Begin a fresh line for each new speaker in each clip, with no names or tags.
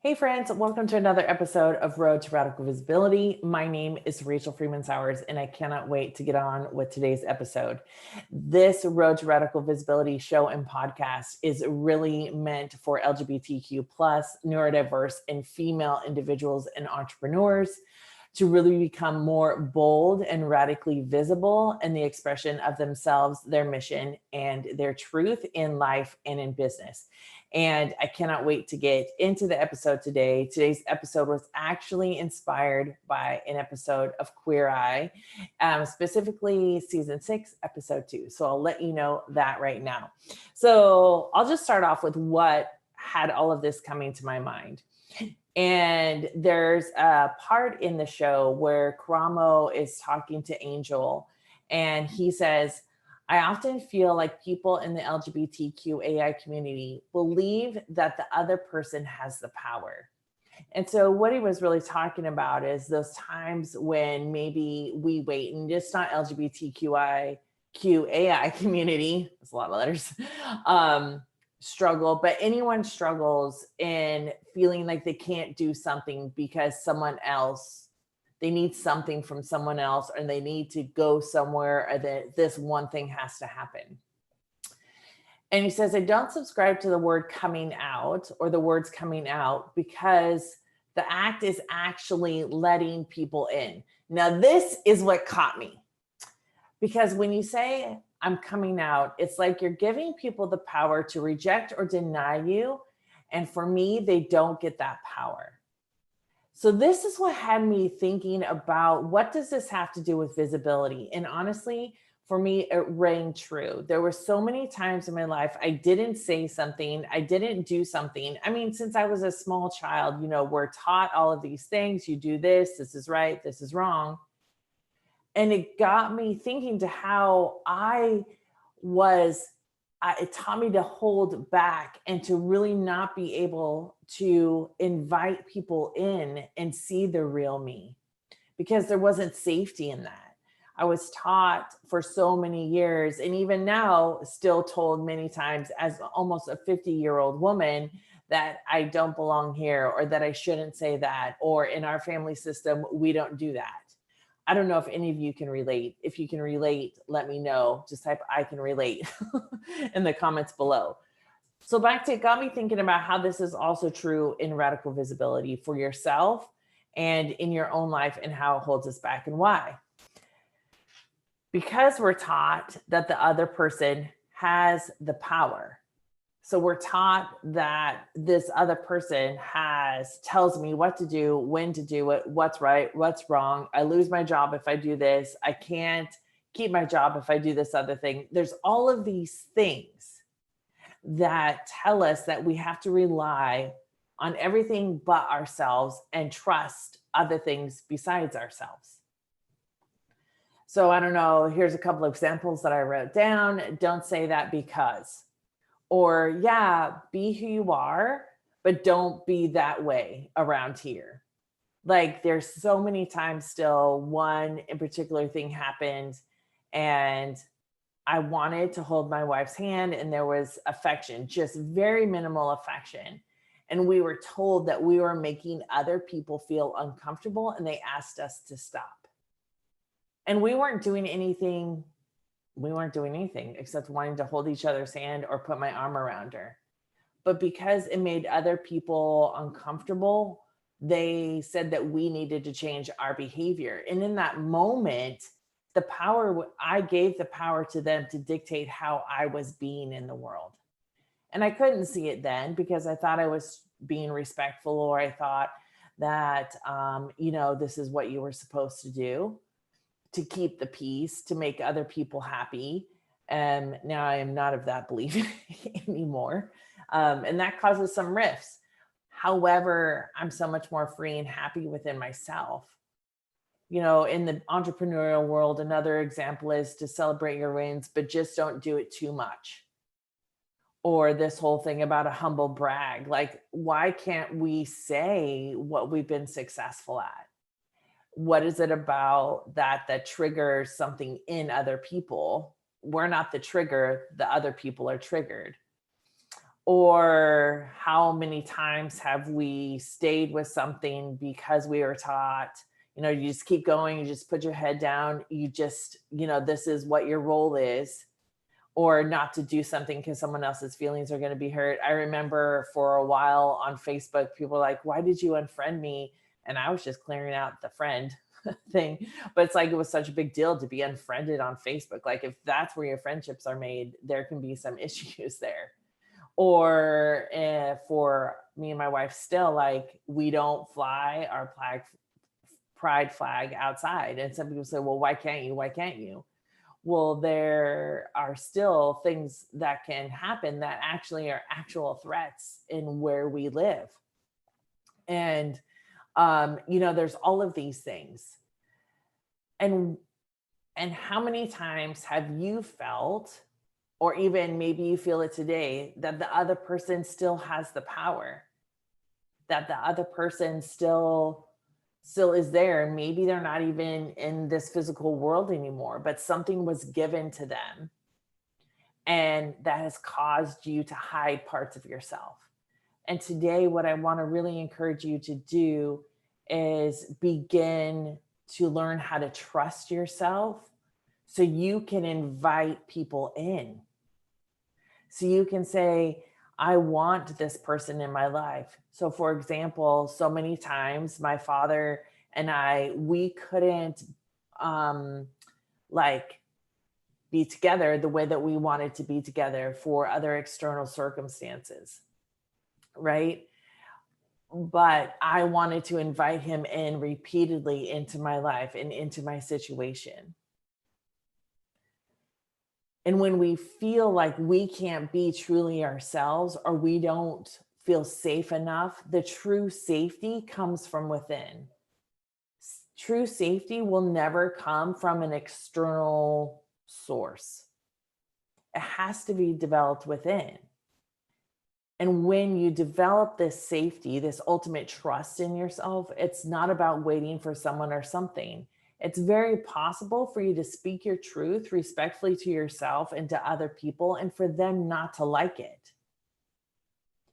Hey friends, welcome to another episode of Road to Radical Visibility. My name is Rachel Freemon Sowers, and I cannot wait to get on with today's episode. This Road to Radical Visibility show and podcast is really meant for LGBTQ plus, neurodiverse, and female individuals and entrepreneurs to really become more bold and radically visible in the expression of themselves, their mission, and their truth in life and in business. And I cannot wait to get into the episode today. Today's episode was actually inspired by an episode of Queer Eye, specifically season 6, episode 2. So I'll let you know that right now. So I'll just start off with what had all of this coming to my mind. And there's a part in the show where Karamo is talking to Angel, and he says, I often feel like people in the LGBTQAI community believe that the other person has the power. And so what he was really talking about is those times when maybe we wait, and just not LGBTQI, QAI community, that's a lot of letters, struggle, but anyone struggles in feeling like they can't do something because someone else, they need something from someone else, or they need to go somewhere, or that this one thing has to happen. And he says, I don't subscribe to the word coming out or the words coming out, because the act is actually letting people in. Now, this is what caught me, because when you say I'm coming out, it's like you're giving people the power to reject or deny you. And for me, they don't get that power. So this is what had me thinking about, what does this have to do with visibility? And honestly, for me, it rang true. There were so many times in my life I didn't say something, I didn't do something. I mean, since I was a small child, we're taught all of these things. You do this is right, this is wrong. And it got me thinking to how it taught me to hold back and to really not be able to invite people in and see the real me, because there wasn't safety in that. I was taught for so many years, and even now still told many times as almost a 50-year-old woman, that I don't belong here, or that I shouldn't say that, or in our family system, we don't do that. I don't know if any of you can relate. If you can relate, let me know. Just type I can relate in the comments below. So it got me thinking about how this is also true in radical visibility for yourself and in your own life, and how it holds us back and why. Because we're taught that the other person has the power. So we're taught that this other person tells me what to do, when to do it, what's right, what's wrong. I lose my job if I do this. I can't keep my job if I do this other thing. There's all of these things that tell us that we have to rely on everything but ourselves and trust other things besides ourselves. So I don't know, here's a couple of examples that I wrote down. Don't say that because. Or be who you are, but don't be that way around here. Like, there's so many times still, one in particular thing happened, and I wanted to hold my wife's hand, and there was affection, just very minimal affection. And we were told that we were making other people feel uncomfortable, and they asked us to stop. And we weren't doing anything except wanting to hold each other's hand or put my arm around her. But because it made other people uncomfortable, they said that we needed to change our behavior. And in that moment, I gave the power to them to dictate how I was being in the world. And I couldn't see it then, because I thought I was being respectful, or I thought that, this is what you were supposed to do, to keep the peace, to make other people happy. And now I am not of that belief anymore. And that causes some rifts. However, I'm so much more free and happy within myself. In the entrepreneurial world, another example is to celebrate your wins, but just don't do it too much. Or this whole thing about a humble brag. Like, why can't we say what we've been successful at? What is it about that triggers something in other people? We're not the trigger, the other people are triggered. Or how many times have we stayed with something because we were taught, you just keep going, you just put your head down, you just, this is what your role is, or not to do something because someone else's feelings are going to be hurt. I remember for a while on Facebook, people were like, why did you unfriend me? And I was just clearing out the friend thing. But it's like, it was such a big deal to be unfriended on Facebook. Like, if that's where your friendships are made, there can be some issues there. Or for me and my wife, still, like, we don't fly our pride flag outside. And some people say, well, why can't you? Why can't you? Well, there are still things that can happen that actually are actual threats in where we live. And, there's all of these things. And how many times have you felt, or even maybe you feel it today, that the other person still has the power, that the other person still is there, and maybe they're not even in this physical world anymore, but something was given to them and that has caused you to hide parts of yourself. And today, what I want to really encourage you to do is begin to learn how to trust yourself so you can invite people in. So you can say, I want this person in my life. So for example, so many times my father and I, we couldn't like be together the way that we wanted to be together for other external circumstances, right? But I wanted to invite him in repeatedly into my life and into my situation. And when we feel like we can't be truly ourselves, or we don't feel safe enough, the true safety comes from within. True safety will never come from an external source. It has to be developed within. And when you develop this safety, this ultimate trust in yourself, it's not about waiting for someone or something. It's very possible for you to speak your truth respectfully to yourself and to other people, and for them not to like it.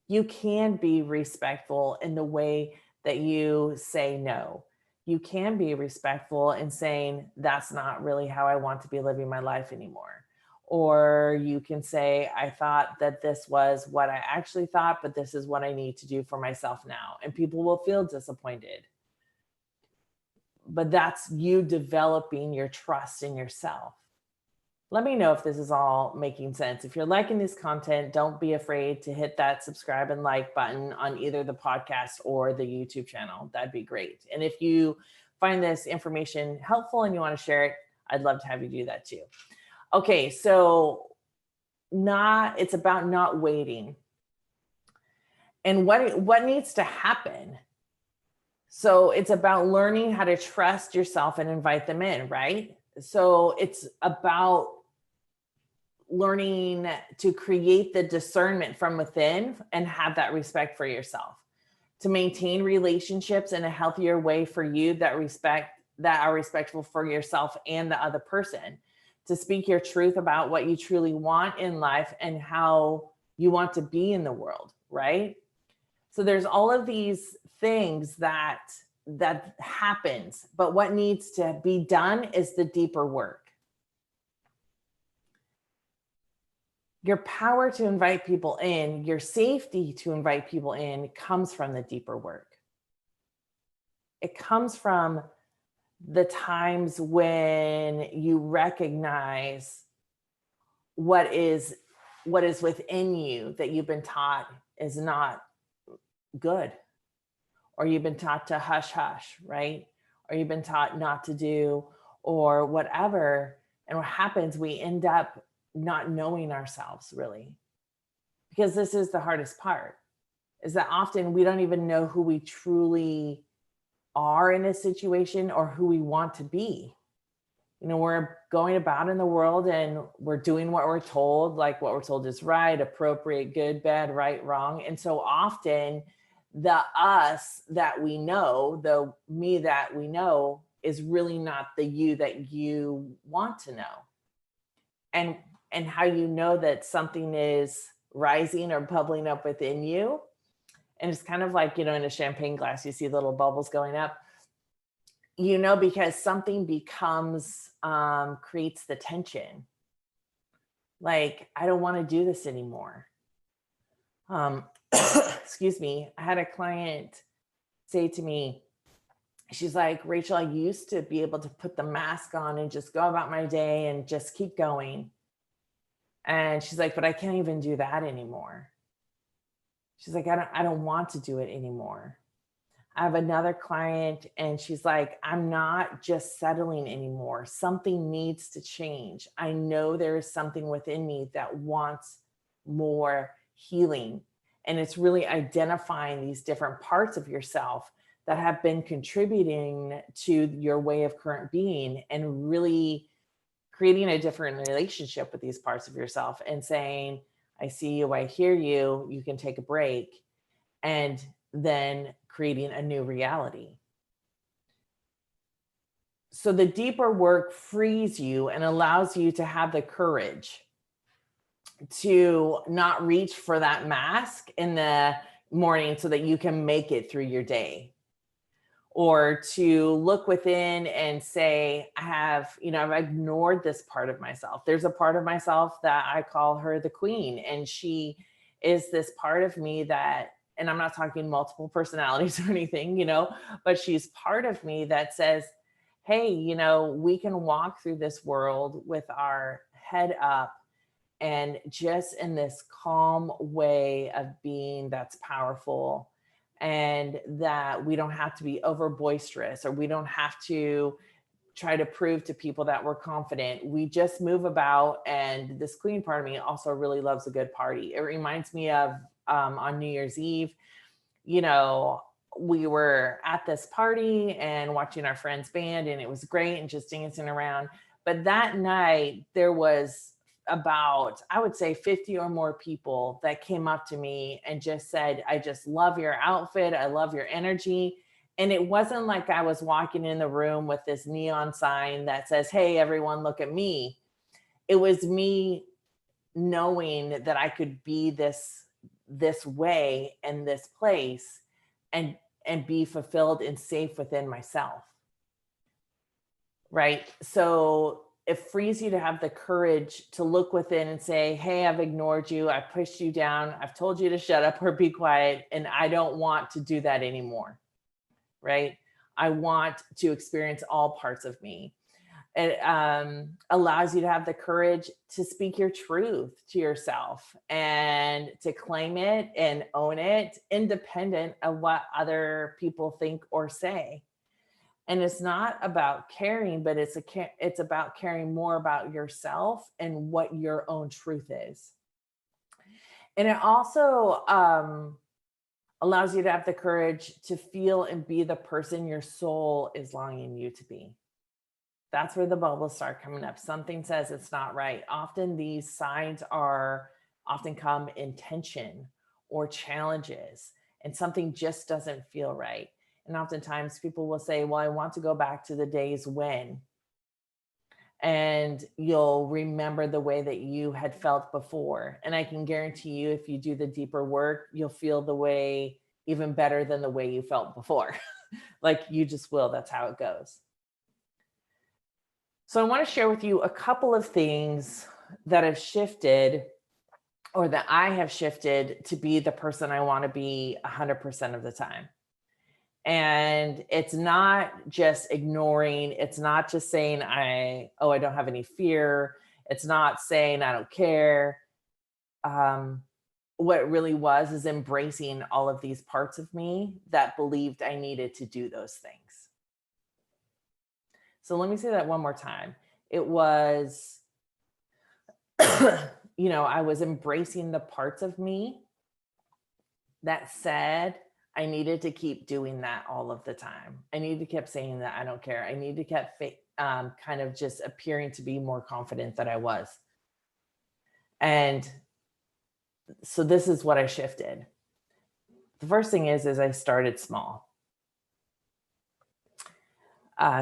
You can be respectful in the way that you say no. You can be respectful in saying, that's not really how I want to be living my life anymore. Or you can say, I thought that this was what I actually thought, but this is what I need to do for myself now. And people will feel disappointed. But that's you developing your trust in yourself. Let me know if this is all making sense. If you're liking this content, don't be afraid to hit that subscribe and like button on either the podcast or the YouTube channel. That'd be great. And if you find this information helpful and you want to share it, I'd love to have you do that too. Okay, so it's about not waiting. And what needs to happen? So it's about learning how to trust yourself and invite them in, right? So it's about learning to create the discernment from within and have that respect for yourself, to maintain relationships in a healthier way for you that are respectful for yourself and the other person, to speak your truth about what you truly want in life and how you want to be in the world, right? So there's all of these things that happens, but what needs to be done is the deeper work. Your power to invite people in, your safety to invite people in, comes from the deeper work. It comes from the times when you recognize what is within you that you've been taught is not good, or you've been taught to hush hush, right? Or you've been taught not to do, or whatever. And what happens, we end up not knowing ourselves really, because this is the hardest part, is that often we don't even know who we truly are in a situation or who we want to be. We're going about in the world and we're doing what we're told, like what we're told is right, appropriate, good, bad, right, wrong. And so often the us that we know, the me that we know, is really not the you that you want to know. And how you know that something is rising or bubbling up within you. And it's kind of like, in a champagne glass, you see little bubbles going up, because something becomes, creates the tension. Like, I don't want to do this anymore. Excuse me. I had a client say to me, she's like, Rachel, I used to be able to put the mask on and just go about my day and just keep going. And she's like, but I can't even do that anymore. She's like, I don't want to do it anymore. I have another client and she's like, I'm not just settling anymore. Something needs to change. I know there is something within me that wants more healing. And it's really identifying these different parts of yourself that have been contributing to your way of current being, and really creating a different relationship with these parts of yourself and saying, I see you, I hear you, you can take a break, and then creating a new reality. So the deeper work frees you and allows you to have the courage to not reach for that mask in the morning so that you can make it through your day, or to look within and say, I've ignored this part of myself. There's a part of myself that I call her the queen. And she is this part of me that, and I'm not talking multiple personalities or anything, but she's part of me that says, hey, we can walk through this world with our head up and just in this calm way of being that's powerful, and that we don't have to be over boisterous, or we don't have to try to prove to people that we're confident. We just move about. And this queen part of me also really loves a good party. It reminds me of on New Year's Eve, we were at this party and watching our friend's band, and it was great and just dancing around. But that night there was about, I would say 50 or more people that came up to me and just said, I just love your outfit. I love your energy. And it wasn't like I was walking in the room with this neon sign that says, hey, everyone, look at me. It was me knowing that I could be this way and this place and be fulfilled and safe within myself. Right. So it frees you to have the courage to look within and say, hey, I've ignored you. I've pushed you down. I've told you to shut up or be quiet. And I don't want to do that anymore. Right. I want to experience all parts of me. It allows you to have the courage to speak your truth to yourself and to claim it and own it, independent of what other people think or say. And it's not about caring, but it's about caring more about yourself and what your own truth is. And it also allows you to have the courage to feel and be the person your soul is longing you to be. That's where the bubbles start coming up. Something says it's not right. Often these signs often come in tension or challenges, and something just doesn't feel right. And oftentimes people will say, well, I want to go back to the days when, and you'll remember the way that you had felt before. And I can guarantee you, if you do the deeper work, you'll feel the way even better than the way you felt before. Like you just will. That's how it goes. So I want to share with you a couple of things that have shifted, or that I have shifted to be the person I want to be 100% of the time. And it's not just ignoring. It's not just saying, I don't have any fear. It's not saying I don't care. What it really was is embracing all of these parts of me that believed I needed to do those things. So let me say that one more time. It was, I was embracing the parts of me that said I needed to keep doing that all of the time. I needed to keep saying that I don't care. I need to keep kind of just appearing to be more confident than I was. And so this is what I shifted. The first thing is I started small.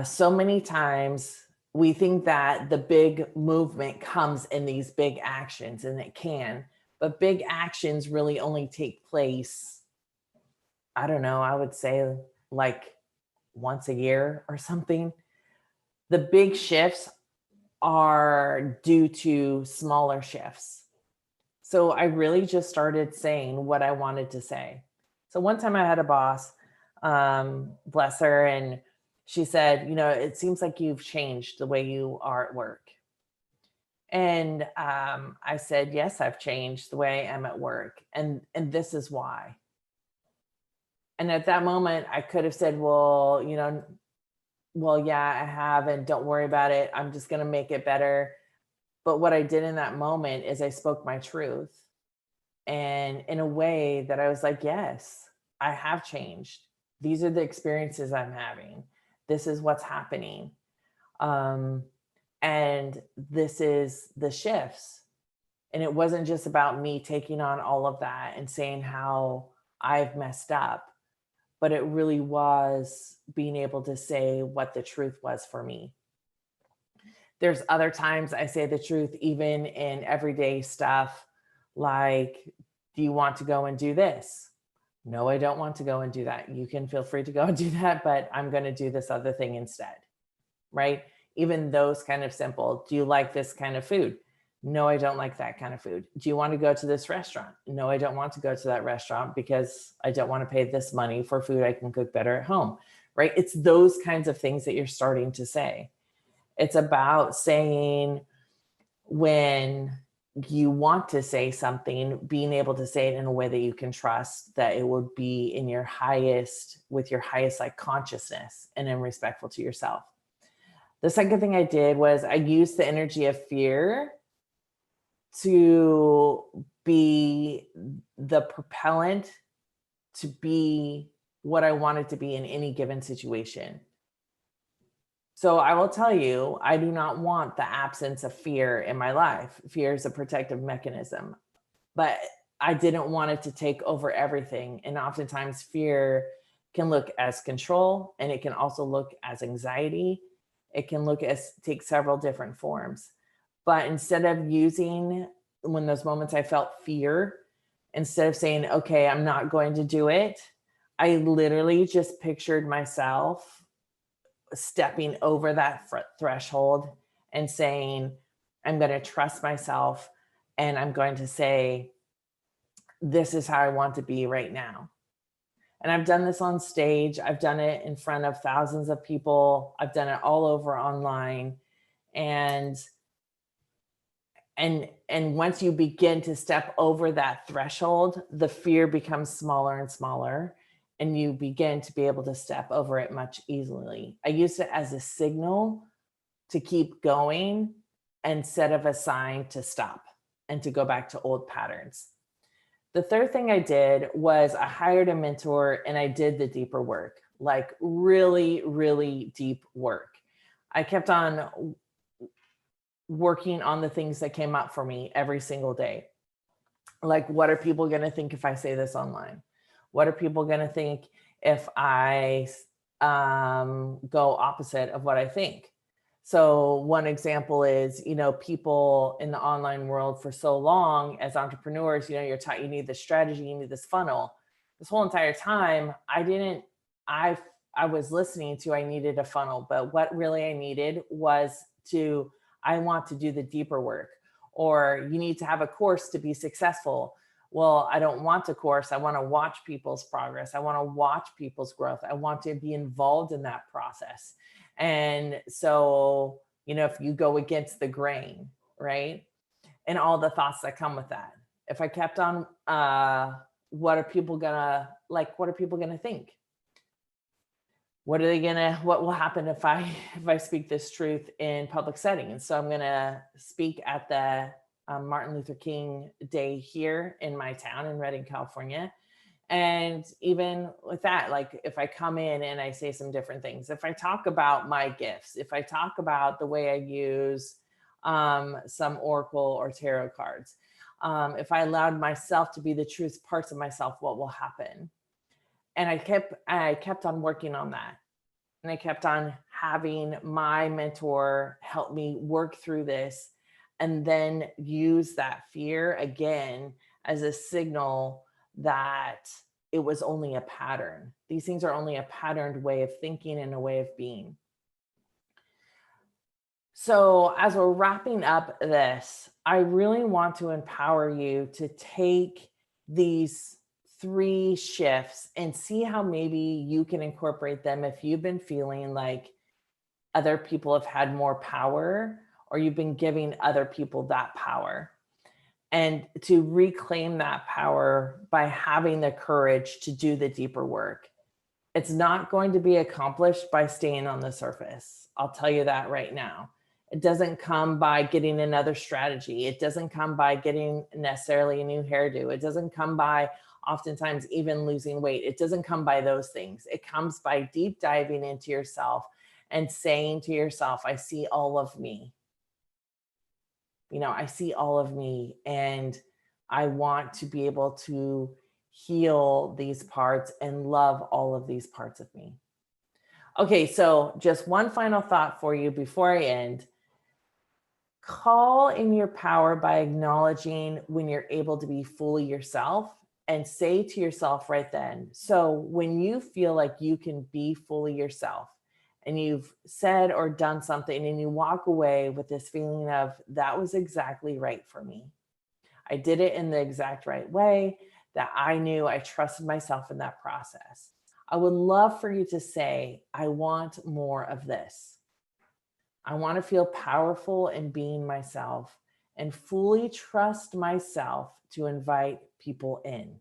So many times we think that the big movement comes in these big actions, and it can, but big actions really only take place, I don't know, I would say like once a year or something. The big shifts are due to smaller shifts. So I really just started saying what I wanted to say. So one time I had a boss, bless her, and she said, it seems like you've changed the way you are at work. And I said, yes, I've changed the way I am at work. And this is why. And at that moment, I could have said, well, yeah, I have, and don't worry about it. I'm just going to make it better. But what I did in that moment is I spoke my truth. And in a way that I was like, yes, I have changed. These are the experiences I'm having. This is what's happening. And this is the shifts. And it wasn't just about me taking on all of that and saying how I've messed up, but it really was being able to say what the truth was for me. There's other times I say the truth, even in everyday stuff, like, do you want to go and do this? No, I don't want to go and do that. You can feel free to go and do that, but I'm going to do this other thing instead, right? Even those kind of simple. Do you like this kind of food? No, I don't like that kind of food. Do you want to go to this restaurant? No, I don't want to go to that restaurant because I don't want to pay this money for food I can cook better at home, right? It's those kinds of things that you're starting to say. It's about saying when you want to say something, being able to say it in a way that you can trust, that it would be in your highest, with your highest like consciousness and then respectful to yourself. The second thing I did was I used the energy of fear to be the propellant to be what I wanted to be in any given situation. So I will tell you, I do not want the absence of fear in my life. Fear is a protective mechanism, but I didn't want it to take over everything. And oftentimes fear can look as control, and it can also look as anxiety. It can take several different forms. But instead of using, when those moments I felt fear, instead of saying, okay, I'm not going to do it, I literally just pictured myself stepping over that threshold and saying, I'm going to trust myself, and I'm going to say, this is how I want to be right now. And I've done this on stage. I've done it in front of thousands of people. I've done it all over online. And once you begin to step over that threshold, the fear becomes smaller and smaller, and you begin to be able to step over it much easily. I use it as a signal to keep going instead of a sign to stop and to go back to old patterns. The third thing I did was I hired a mentor, and I did the deeper work, like really, really deep work. I kept on working on the things that came up for me every single day. Like, what are people going to think if I say this online? What are people going to think if I go opposite of what I think? So one example is, people in the online world for so long as entrepreneurs, you're taught you need this strategy, you need this funnel. This whole entire time, I was listening to, I needed a funnel, but what really I needed was I want to do the deeper work, or you need to have a course to be successful. Well, I don't want a course. I want to watch people's progress. I want to watch people's growth. I want to be involved in that process. And so, if you go against the grain, right? And all the thoughts that come with that. If I kept on, what are people gonna think? What will happen if I speak this truth in public setting? And so I'm gonna speak at the Martin Luther King Day here in my town in Redding, California. And even with that, like if I come in and I say some different things, if I talk about my gifts, if I talk about the way I use some oracle or tarot cards, if I allowed myself to be the truest parts of myself, what will happen? And I kept on working on that. And I kept on having my mentor help me work through this, and then use that fear again as a signal that it was only a pattern. These things are only a patterned way of thinking and a way of being. So, as we're wrapping up this, I really want to empower you to take these 3 shifts and see how maybe you can incorporate them if you've been feeling like other people have had more power or you've been giving other people that power. And to reclaim that power by having the courage to do the deeper work. It's not going to be accomplished by staying on the surface. I'll tell you that right now. It doesn't come by getting another strategy. It doesn't come by getting necessarily a new hairdo. It doesn't come by oftentimes even losing weight. It doesn't come by those things. It comes by deep diving into yourself and saying to yourself, I see all of me. I see all of me, and I want to be able to heal these parts and love all of these parts of me. Okay, so just one final thought for you before I end. Call in your power by acknowledging when you're able to be fully yourself, and say to yourself right then, so when you feel like you can be fully yourself and you've said or done something and you walk away with this feeling of that was exactly right for me. I did it in the exact right way, that I knew I trusted myself in that process. I would love for you to say, I want more of this. I want to feel powerful in being myself and fully trust myself to invite people in.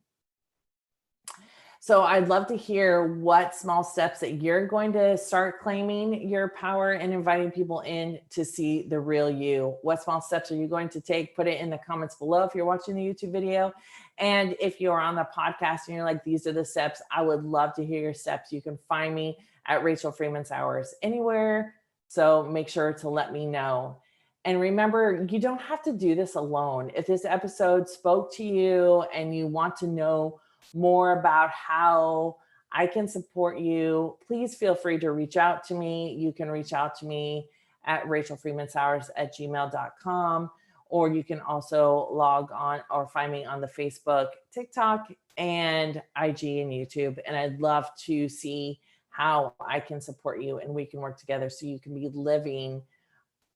So I'd love to hear what small steps that you're going to start claiming your power and inviting people in to see the real you. What small steps are you going to take? Put it in the comments below if you're watching the YouTube video. And if you're on the podcast and you're like, these are the steps, I would love to hear your steps. You can find me at Rachel Freemon Sowers anywhere. So make sure to let me know. And remember, you don't have to do this alone. If this episode spoke to you and you want to know more about how I can support you, please feel free to reach out to me. You can reach out to me at rachelfreemonsowers@gmail.com, or you can also log on or find me on the Facebook, TikTok, and IG and YouTube. And I'd love to see how I can support you and we can work together so you can be living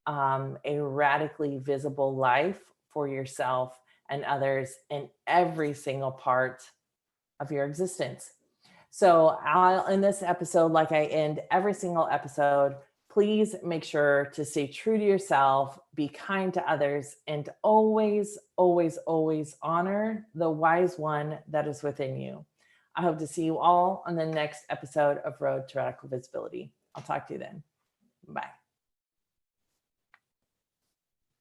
a radically visible life for yourself and others in every single part of your existence. So I'll end this episode like I end every single episode. Please make sure to stay true to yourself, be kind to others, and always, always, always honor the wise one that is within you. I hope to see you all on the next episode of Road to Radical Visibility. I'll talk to you then. Bye.